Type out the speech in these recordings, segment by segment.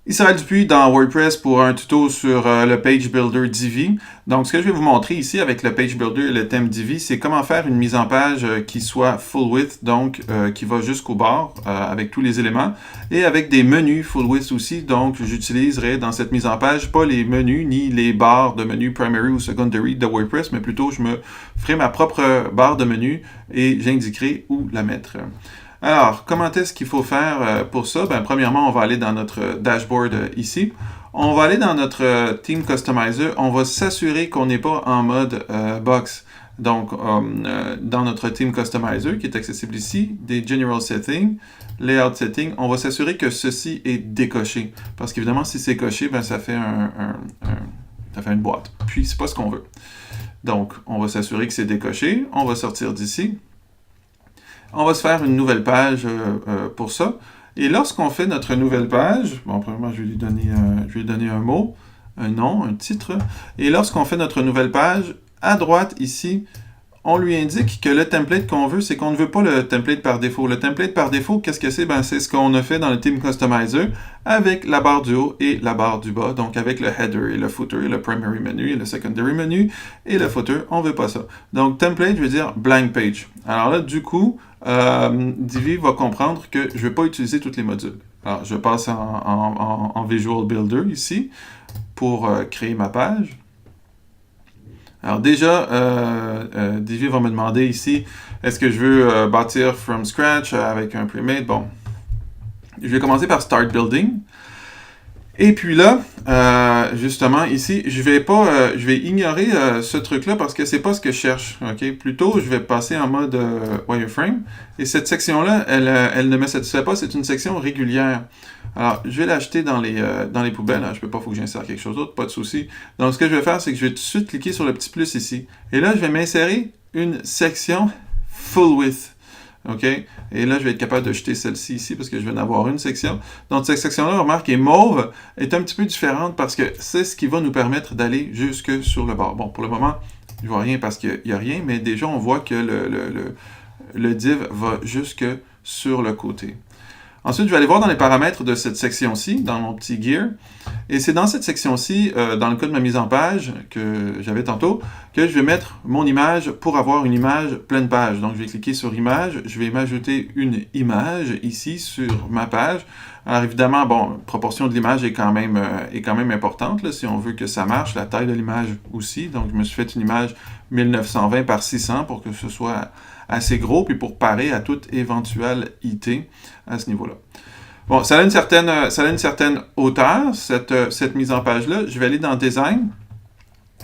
Israël Dupuis dans WordPress pour un tuto sur le Page Builder Divi. Donc, ce que je vais vous montrer ici avec le Page Builder et le thème Divi, c'est comment faire une mise en page qui soit full width, donc qui va jusqu'au bord avec tous les éléments, et avec des menus full width aussi. Donc, j'utiliserai dans cette mise en page pas les menus ni les barres de menus primary ou secondary de WordPress, mais plutôt je me ferai ma propre barre de menu et j'indiquerai où la mettre. Alors, comment est-ce qu'il faut faire pour ça? Ben, premièrement, on va aller dans notre dashboard ici. On va aller dans notre Theme Customizer. On va s'assurer qu'on n'est pas en mode box. Donc, dans notre Theme Customizer, qui est accessible ici, des General Settings, Layout Settings, on va s'assurer que ceci est décoché. Parce qu'évidemment, si c'est coché, ben, ça fait ça fait une boîte. Puis, c'est pas ce qu'on veut. Donc, on va s'assurer que c'est décoché. On va sortir d'ici. On va se faire une nouvelle page pour ça. Et lorsqu'on fait notre nouvelle page, bon, premièrement, je vais lui donner un mot, un nom, un titre. Et lorsqu'on fait notre nouvelle page, à droite ici, on lui indique que le template qu'on veut, c'est qu'on ne veut pas le template par défaut. Le template par défaut, qu'est-ce que c'est? Ben, c'est ce qu'on a fait dans le Theme Customizer avec la barre du haut et la barre du bas. Donc, avec le header et le footer, et le primary menu et le secondary menu et le footer, on ne veut pas ça. Donc, template, je veux dire blank page. Alors là, du coup, Divi va comprendre que je ne vais pas utiliser tous les modules. Alors, je passe en Visual Builder ici pour créer ma page. Alors déjà, Divi va me demander ici, est-ce que je veux bâtir from scratch avec un premade? Bon, je vais commencer par Start Building. Et puis là, justement, ici, je vais ignorer ce truc-là parce que c'est pas ce que je cherche. Ok, plutôt, je vais passer en mode wireframe. Et cette section-là, elle ne me satisfait pas. C'est une section régulière. Alors, je vais l'acheter dans les poubelles. Je peux pas, il faut que j'insère quelque chose d'autre, pas de souci. Donc, ce que je vais faire, c'est que je vais tout de suite cliquer sur le petit plus ici. Et là, je vais m'insérer une section full width. OK? Et là, je vais être capable de jeter celle-ci ici parce que je vais en avoir une section. Donc, cette section-là, remarque, est mauve, est un petit peu différente parce que c'est ce qui va nous permettre d'aller jusque sur le bord. Bon, pour le moment, je vois rien parce qu'il n'y a rien, mais déjà, on voit que le div va jusque sur le côté. Ensuite, je vais aller voir dans les paramètres de cette section-ci, dans mon petit gear. Et c'est dans cette section-ci, dans le cas de ma mise en page que j'avais tantôt, que je vais mettre mon image pour avoir une image pleine page. Donc, je vais cliquer sur Image. Je vais m'ajouter une image ici sur ma page. Alors, évidemment, bon, proportion de l'image est quand même importante, là, si on veut que ça marche. La taille de l'image aussi. Donc, je me suis fait une image 1920 par 600 pour que ce soit assez gros, puis pour parer à toute éventuelle IT à ce niveau-là. Bon, ça a une certaine hauteur, cette mise en page-là. Je vais aller dans Design,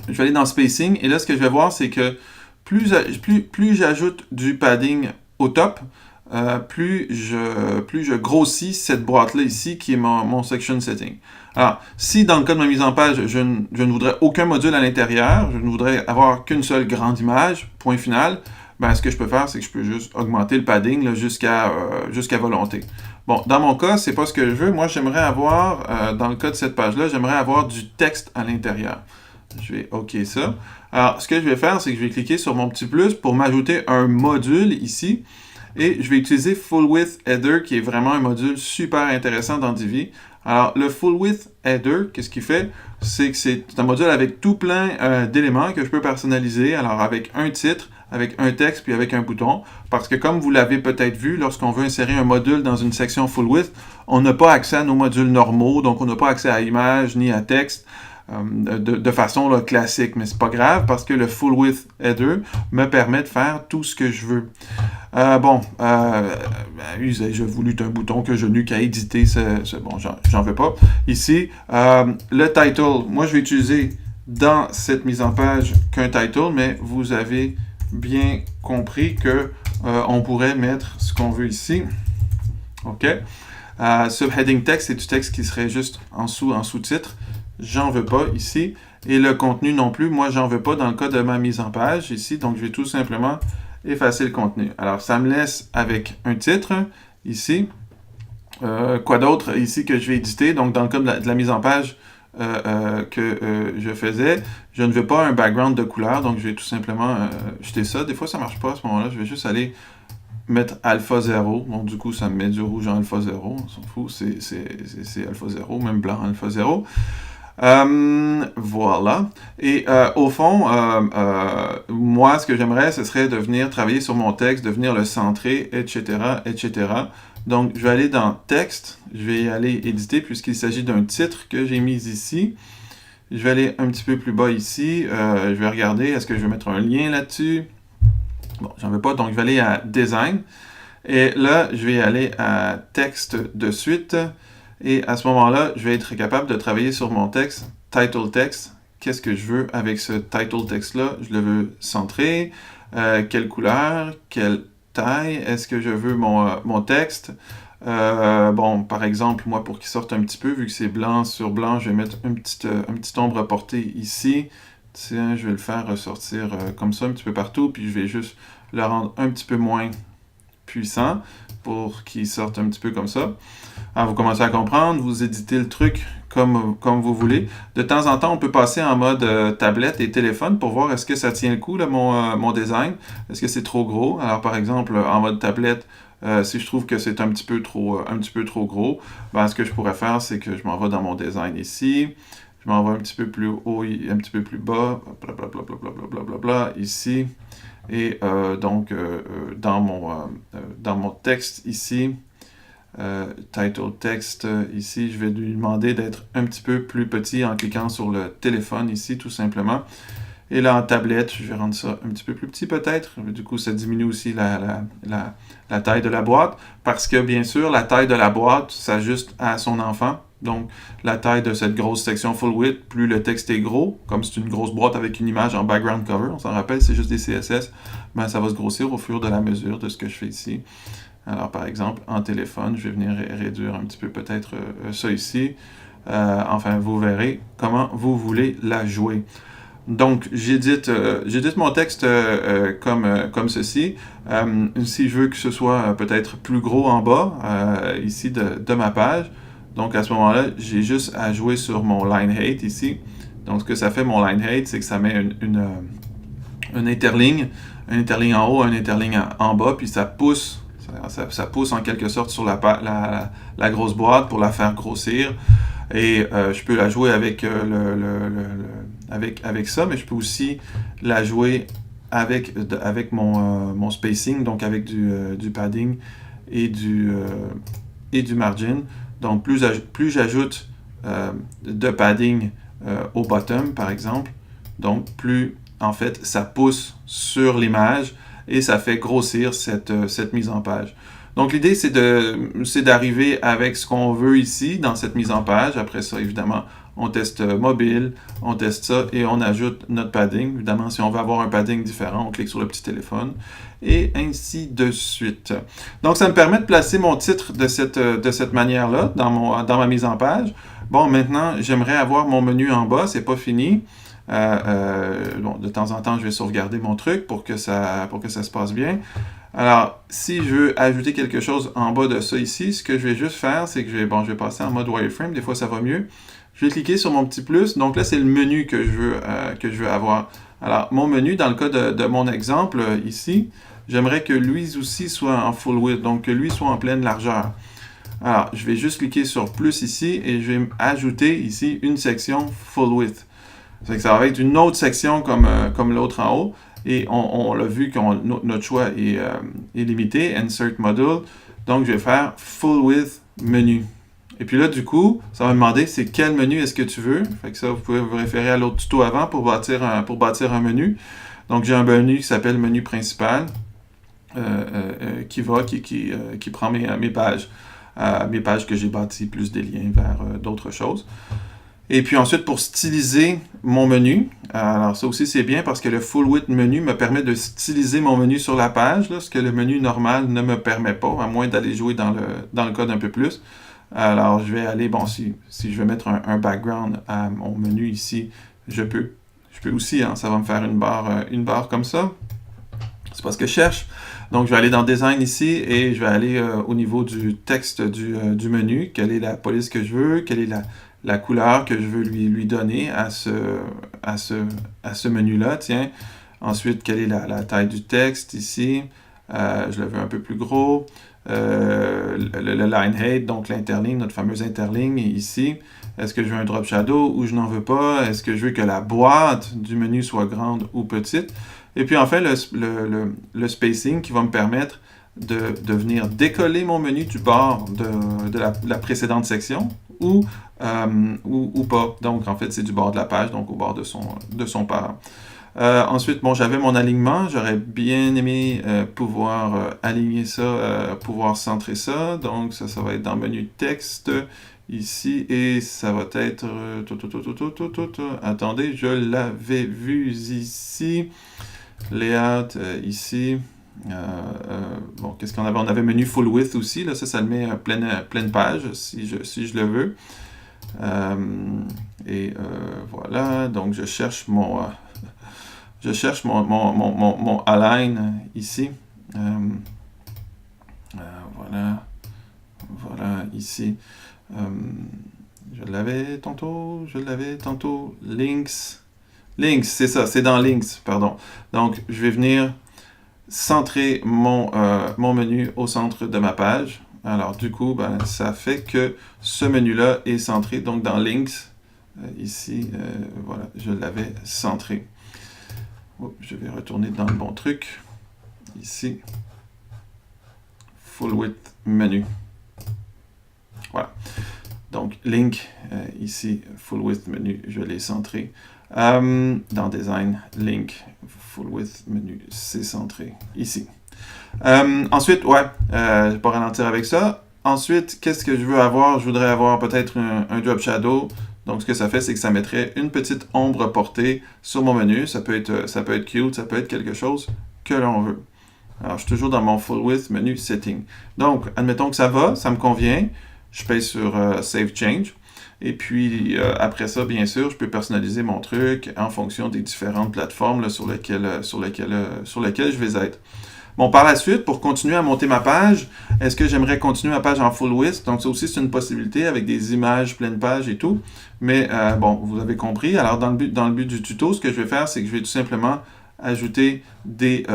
je vais aller dans Spacing, et là, ce que je vais voir, c'est que plus j'ajoute du padding au top, plus je grossis cette boîte-là ici, qui est mon Section Setting. Alors, si dans le cas de ma mise en page, je ne voudrais aucun module à l'intérieur, je ne voudrais avoir qu'une seule grande image, point final, ben, ce que je peux faire, c'est que je peux juste augmenter le padding jusqu'à volonté. Bon, dans mon cas, c'est pas ce que je veux. Moi, j'aimerais avoir, dans le cas de cette page-là, j'aimerais avoir du texte à l'intérieur. Je vais OK ça. Alors, ce que je vais faire, c'est que je vais cliquer sur mon petit plus pour m'ajouter un module ici. Et je vais utiliser Full Width Header, qui est vraiment un module super intéressant dans Divi. Alors, le Full Width Header, qu'est-ce qu'il fait? C'est que c'est un module avec tout plein d'éléments que je peux personnaliser. Alors, avec un titre, avec un texte, puis avec un bouton. Parce que comme vous l'avez peut-être vu, lorsqu'on veut insérer un module dans une section Full Width, on n'a pas accès à nos modules normaux, donc on n'a pas accès à image ni à texte. De façon là, classique, mais c'est pas grave parce que le Full Width Header me permet de faire tout ce que je veux. J'ai voulu un bouton que je n'ai qu'à éditer, bon, j'en veux pas. Ici, le title, moi je vais utiliser dans cette mise en page qu'un title, mais vous avez bien compris que on pourrait mettre ce qu'on veut ici. OK. Subheading text, c'est du texte qui serait juste en sous-titre. J'en veux pas ici. Et le contenu non plus, moi, j'en veux pas dans le cas de ma mise en page ici. Donc, je vais tout simplement effacer le contenu. Alors, ça me laisse avec un titre ici. Quoi d'autre ici que je vais éditer? Donc, dans le cas de la mise en page que je faisais, je ne veux pas un background de couleur. Donc, je vais tout simplement jeter ça. Des fois, ça marche pas à ce moment-là. Je vais juste aller mettre alpha 0. Donc, du coup, ça me met du rouge en alpha 0. On s'en fout, c'est alpha 0, même blanc alpha 0. Voilà. Et au fond, moi, ce que j'aimerais, ce serait de venir travailler sur mon texte, de venir le centrer, etc., etc. Donc, je vais aller dans Texte, je vais aller éditer puisqu'il s'agit d'un titre que j'ai mis ici. Je vais aller un petit peu plus bas ici. Je vais regarder, est-ce que je vais mettre un lien là-dessus? Bon, j'en veux pas, donc je vais aller à Design. Et là, je vais aller à Texte de suite. Et à ce moment-là, je vais être capable de travailler sur mon texte, Title Text. Qu'est-ce que je veux avec ce Title Text-là? Je le veux centré. Quelle couleur? Quelle taille? Est-ce que je veux mon texte? Bon, par exemple, moi, pour qu'il sorte un petit peu, vu que c'est blanc sur blanc, je vais mettre un petit ombre porté ici. Tiens, je vais le faire ressortir comme ça un petit peu partout, puis je vais juste le rendre un petit peu moins puissant pour qu'il sorte un petit peu comme ça. Alors, vous commencez à comprendre, vous éditez le truc comme vous voulez. De temps en temps, on peut passer en mode tablette et téléphone pour voir est-ce que ça tient le coup, là, mon design. Est-ce que c'est trop gros? Alors, par exemple, en mode tablette, si je trouve que c'est un petit peu trop gros, ben, ce que je pourrais faire, c'est que je m'en vais dans mon design ici. Je m'en vais un petit peu plus haut, un petit peu plus bas, blablabla, ici. Et donc, dans mon texte ici, title text ici, je vais lui demander d'être un petit peu plus petit en cliquant sur le téléphone ici, tout simplement. Et là, en tablette, je vais rendre ça un petit peu plus petit peut-être. Du coup, ça diminue aussi la taille de la boîte. Parce que, bien sûr, la taille de la boîte s'ajuste à son enfant. Donc, la taille de cette grosse section full width, plus le texte est gros, comme c'est une grosse boîte avec une image en background cover, on s'en rappelle, c'est juste des CSS, ben, ça va se grossir au fur et à mesure de ce que je fais ici. Alors, par exemple, en téléphone, je vais venir réduire un petit peu peut-être ça ici. Enfin, vous verrez comment vous voulez la jouer. Donc, j'édite mon texte comme ceci. Si je veux que ce soit peut-être plus gros en bas, ici de ma page, donc à ce moment-là, j'ai juste à jouer sur mon line height ici. Donc, ce que ça fait, mon line height, c'est que ça met un interligne en haut, un interligne en bas, puis ça pousse en quelque sorte sur la grosse boîte pour la faire grossir. Et je peux la jouer avec, avec ça, mais je peux aussi la jouer avec mon spacing, donc avec du padding et du margin. Donc plus j'ajoute de padding au bottom, par exemple, donc plus en fait ça pousse sur l'image et ça fait grossir cette mise en page. Donc l'idée, c'est d'arriver avec ce qu'on veut ici dans cette mise en page. Après ça, évidemment, on teste mobile, on teste ça et on ajoute notre padding. Évidemment, si on veut avoir un padding différent, on clique sur le petit téléphone et ainsi de suite. Donc ça me permet de placer mon titre de cette manière-là dans ma mise en page. Bon, maintenant, j'aimerais avoir mon menu en bas, c'est pas fini. Bon, de temps en temps, je vais sauvegarder mon truc pour que ça se passe bien. Alors, si je veux ajouter quelque chose en bas de ça ici, ce que je vais juste faire, c'est que je vais passer en mode wireframe. Des fois, ça va mieux. Je vais cliquer sur mon petit plus. Donc là, c'est le menu que je veux avoir. Alors, mon menu, dans le cas de mon exemple ici, j'aimerais que lui aussi soit en full width, donc que lui soit en pleine largeur. Alors, je vais juste cliquer sur plus ici et je vais ajouter ici une section full width. Ça va être une autre section comme l'autre en haut. Et on l'a vu que notre choix est limité, Insert Module. Donc, je vais faire Full Width Menu. Et puis là, du coup, ça va me demander c'est quel menu est-ce que tu veux. Fait que ça, vous pouvez vous référer à l'autre tuto avant pour bâtir un menu. Donc, j'ai un menu qui s'appelle Menu Principal qui prend mes pages. Mes pages que j'ai bâties, plus des liens vers d'autres choses. Et puis ensuite, pour styliser mon menu, alors ça aussi c'est bien parce que le full width menu me permet de styliser mon menu sur la page, là, ce que le menu normal ne me permet pas, à moins d'aller jouer dans le code un peu plus. Alors je vais aller, bon, si je veux mettre un background à mon menu ici, je peux aussi, hein, ça va me faire une barre comme ça. C'est pas ce que je cherche. Donc, je vais aller dans Design ici et je vais aller au niveau du texte du menu. Quelle est la police que je veux? Quelle est la couleur que je veux lui donner à ce menu-là? Tiens. Ensuite, quelle est la taille du texte ici? Je le veux un peu plus gros. Le line height, donc l'interligne, notre fameuse interligne ici. Est-ce que je veux un drop shadow ou je n'en veux pas? Est-ce que je veux que la boîte du menu soit grande ou petite? Et puis enfin, le spacing qui va me permettre de venir décoller mon menu du bord de la précédente section ou pas. Donc en fait, c'est du bord de la page, donc au bord de son parent. Ensuite, bon, j'avais mon alignement. J'aurais bien aimé pouvoir aligner ça, pouvoir centrer ça. Donc, ça va être dans le menu texte ici et ça va être... Attendez, je l'avais vu ici. Layout ici. Bon, qu'est-ce qu'on avait? On avait menu full width aussi. Là, ça le met pleine page si je le veux. Voilà. Donc, je cherche mon align ici. Voilà, ici. Je l'avais tantôt. Links, c'est ça, c'est dans Links, pardon. Donc, je vais venir centrer mon menu au centre de ma page. Alors, du coup, ben, ça fait que ce menu-là est centré. Donc, dans Links, ici, voilà, je l'avais centré. Je vais retourner dans le bon truc. Ici. Full width menu. Voilà. Donc, link, ici, full width menu, je l'ai centré. Dans design, link, full width menu, c'est centré ici. Ensuite, je vais pas ralentir avec ça. Ensuite, qu'est-ce que je veux avoir? Je voudrais avoir peut-être un drop shadow. Donc, ce que ça fait, c'est que ça mettrait une petite ombre portée sur mon menu. Ça peut être cute, ça peut être quelque chose que l'on veut. Alors, je suis toujours dans mon full width menu setting. Donc, admettons que ça va, ça me convient. Je paye sur Save Change. Et puis, après ça, bien sûr, je peux personnaliser mon truc en fonction des différentes plateformes là, sur lesquelles je vais être. Bon, par la suite, pour continuer à monter ma page, est-ce que j'aimerais continuer ma page en full width? Donc, ça aussi, c'est une possibilité avec des images pleine page et tout. Mais, bon, vous avez compris. Alors, dans le but du tuto, ce que je vais faire, c'est que je vais tout simplement ajouter des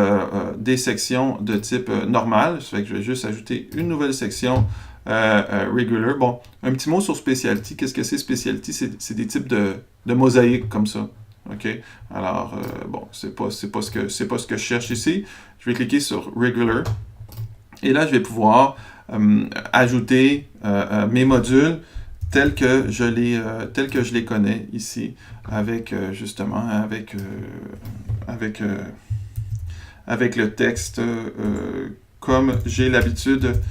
sections de type normal. Ça fait que je vais juste ajouter une nouvelle section regular. Bon, un petit mot sur Specialty. Qu'est-ce que c'est Specialty? C'est des types de mosaïques comme ça. OK? Alors, bon, c'est pas ce que je cherche ici. Je vais cliquer sur Regular. Et là, je vais pouvoir ajouter mes modules tels que je les connais ici, avec justement, avec le texte comme j'ai l'habitude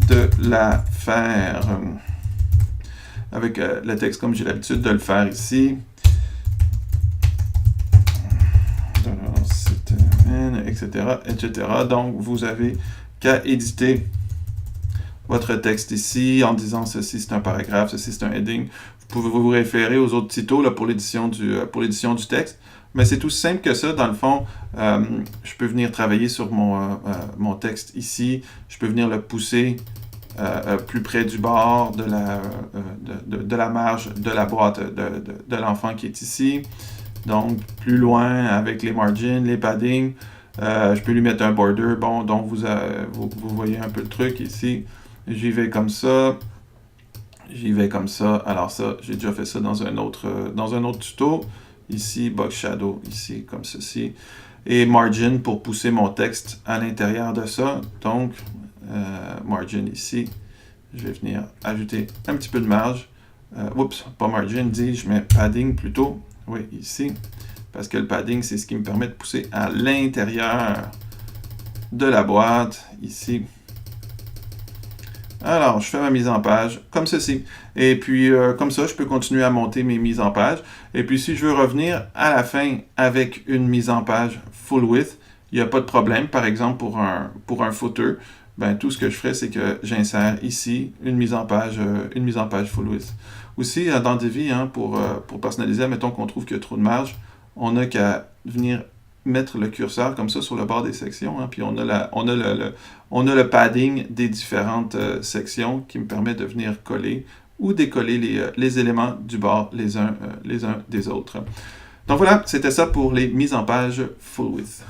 de la faire. Avec le texte comme j'ai l'habitude de le faire ici. Etc. Donc, vous avez qu'à éditer votre texte ici en disant ceci c'est un paragraphe, ceci c'est un heading. Vous pouvez vous référer aux autres tutos là, pour l'édition du texte. Mais c'est tout simple que ça. Dans le fond, je peux venir travailler sur mon texte ici. Je peux venir le pousser plus près du bord de la marge de la boîte de l'enfant qui est ici. Donc, plus loin avec les margins, les paddings. Je peux lui mettre un border. Bon, donc vous voyez un peu le truc ici. J'y vais comme ça. Alors ça, j'ai déjà fait ça dans un autre tuto. Ici, box shadow, ici, comme ceci. Et margin pour pousser mon texte à l'intérieur de ça. Donc, margin ici. Je vais venir ajouter un petit peu de marge. Pas margin, dis-je, mais padding plutôt. Oui, ici. Parce que le padding, c'est ce qui me permet de pousser à l'intérieur de la boîte, ici. Alors, je fais ma mise en page comme ceci. Et puis, comme ça, je peux continuer à monter mes mises en page. Et puis, si je veux revenir à la fin avec une mise en page full width, il n'y a pas de problème. Par exemple, pour un footer, ben, tout ce que je ferai, c'est que j'insère ici une mise en page full width. Aussi, dans Divi, pour personnaliser, mettons qu'on trouve qu'il y a trop de marge, on n'a qu'à venir mettre le curseur comme ça sur le bord des sections, puis on a le padding des différentes sections qui me permet de venir coller ou décoller les éléments du bord les uns des autres. Donc voilà, c'était ça pour les mises en page full width.